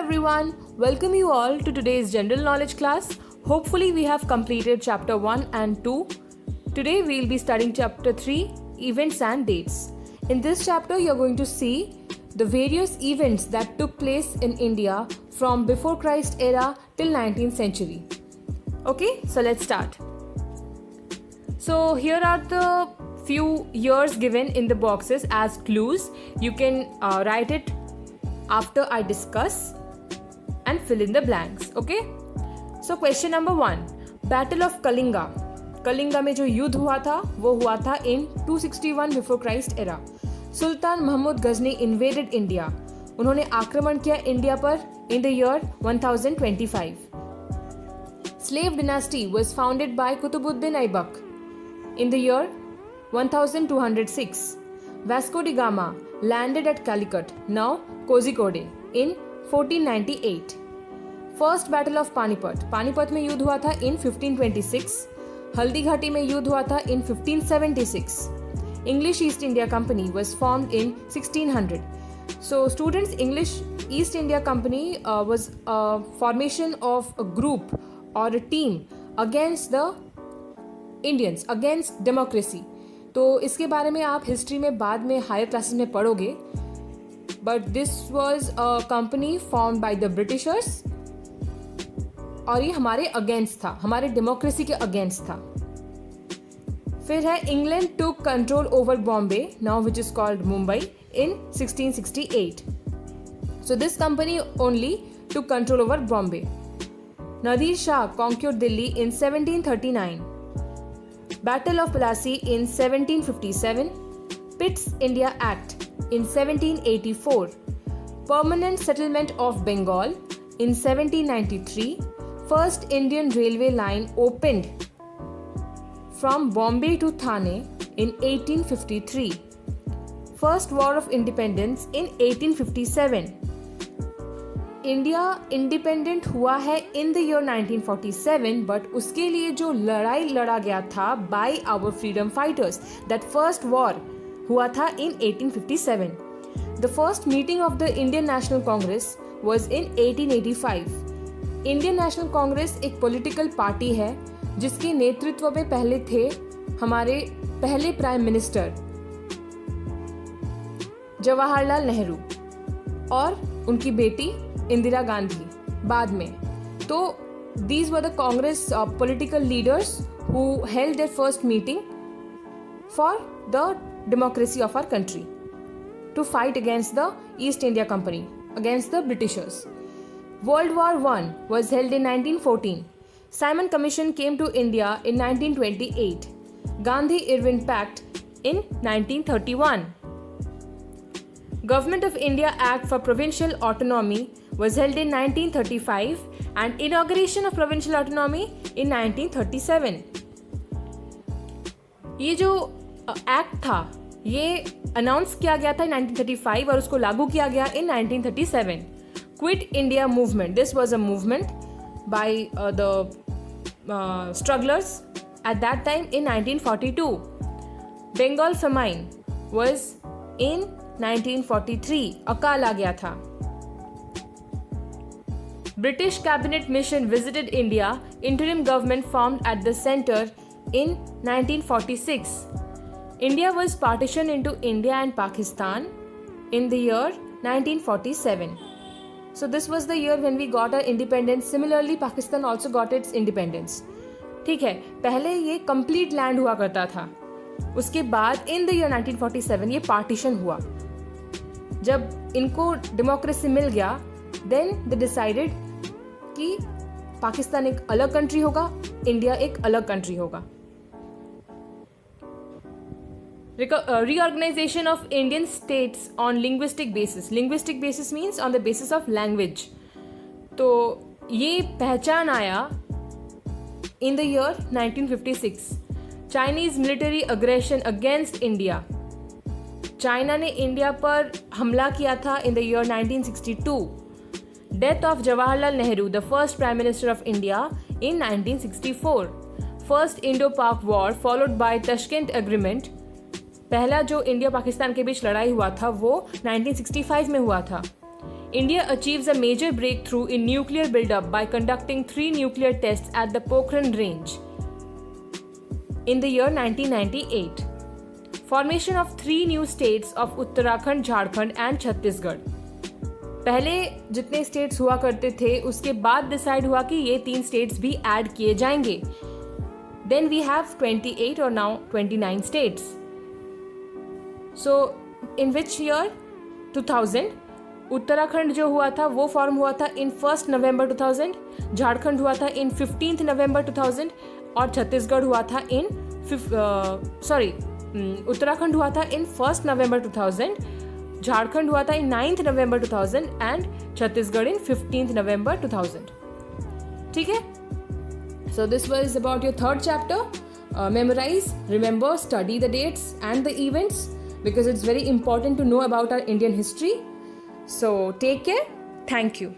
everyone, welcome you all to today's general knowledge class. Hopefully we have completed chapter 1 and 2. Today we will be studying chapter 3, events and dates. In this chapter you are going to see the various events that took place in India from before Christ era till 19th century. Okay, so let's start. So here are the few years given in the boxes as clues. You can write it after I discuss and fill in the blanks. Okay, so question number 1, Battle of Kalinga. Kalinga में जो युद्ध हुआ था वो हुआ था in 261 before Christ era. Sultan Mahmood Ghazni invaded India. उन्होंने आक्रमण किया इंडिया पर in the year 1025. Slave dynasty was founded by Qutbuddin Aibak in the year 1206. Vasco da Gama landed at Calicut, now Kozhikode, in 1498. First Battle of Panipat. Panipat में युद्ध हुआ था in 1526. Haldi Ghati में युद्ध हुआ था in 1576. English East India Company was formed in 1600. So students, English East India Company was a formation of a group or a team against the Indians, against democracy. तो इसके बारे में आप हिस्ट्री में बाद में हायर क्लासेस में पढ़ोगे. But this was a company formed by the Britishers और ये हमारे अगेंस्ट था, हमारे डेमोक्रेसी के अगेंस्ट था. फिर है England took control over Bombay, now which is called Mumbai, in 1668. So this company only took control over Bombay. Nadir Shah conquered Delhi in 1739. Battle of Plassey in 1757, Pitt's India Act in 1784, Permanent Settlement of Bengal in 1793, First Indian Railway line opened from Bombay to Thane in 1853, First War of Independence in 1857. India independent हुआ है इन the year 1947, but उसके लिए जो लड़ाई लड़ा गया था by our freedom fighters, that first war हुआ था in 1857. The first meeting of the Indian National Congress was in 1885. Indian National Congress एक पॉलिटिकल पार्टी है जिसके नेतृत्व में पहले थे हमारे पहले प्राइम मिनिस्टर जवाहरलाल नेहरू और उनकी बेटी इंदिरा गांधी बाद में. तो these were the Congress political leaders who held their first meeting for the democracy of our country to fight against the East India Company, against the Britishers. World war one was held in 1914. Simon Commission came to India in 1928. Gandhi Irwin pact in 1931. Government of India Act for Provincial Autonomy was held in 1935 and inauguration of provincial autonomy in 1937. ये जो act था ये announce किया गया था 1935 और उसको लागू किया गया in 1937. Quit India movement. This was a movement by the strugglers at that time in 1942. Bengal famine was in 1943. अकाल आ गया था. British cabinet mission visited India. Interim government formed at the center in 1946. India was partitioned into India and Pakistan in the year 1947. So this was the year when we got our independence. Similarly, Pakistan also got its independence. ठीक है, पहले ये complete land हुआ करता था. उसके बाद in the year 1947 ये partition हुआ. जब इनको डेमोक्रेसी मिल गया, देन दे डिसाइडेड कि पाकिस्तान एक अलग कंट्री होगा, इंडिया एक अलग कंट्री होगा. Reorganisation of Indian states on linguistic basis. Linguistic basis means on the basis of language. तो ये पहचान आया in the year 1956. Chinese military aggression against India. China ने इंडिया पर हमला किया था in the year 1962. Death of Jawaharlal Nehru, the first prime minister of India, in 1964. First Indo Pak war followed by Tashkent agreement. पहला जो इंडिया पाकिस्तान के बीच लड़ाई हुआ था वो 1965 में हुआ था. India achieves a major breakthrough in nuclear buildup by conducting 3 nuclear tests at the Pokhran range in the year 1998. Formation of 3 new states of Uttarakhand, Jharkhand and Chhattisgarh. पहले जितने स्टेट्स हुआ करते थे उसके बाद डिसाइड हुआ कि ये 3 स्टेट्स भी ऐड किए जाएंगे. Then we have 28 or now 29 states. So in which year? 2000. Uttarakhand जो हुआ था वो फॉर्म हुआ था इन 1 नवंबर 2000, झारखंड हुआ था इन 15 नवंबर 2000 और छत्तीसगढ़ हुआ था इन उत्तराखंड हुआ था इन 1 नवंबर 2000, झारखंड हुआ था इन 9 नवंबर 2000 एंड छत्तीसगढ़ इन 15 नवंबर 2000. ठीक है. So this was about your third chapter. Memorize, remember, study the dates and the events because it's very important to know about our Indian history. So take care. Thank you.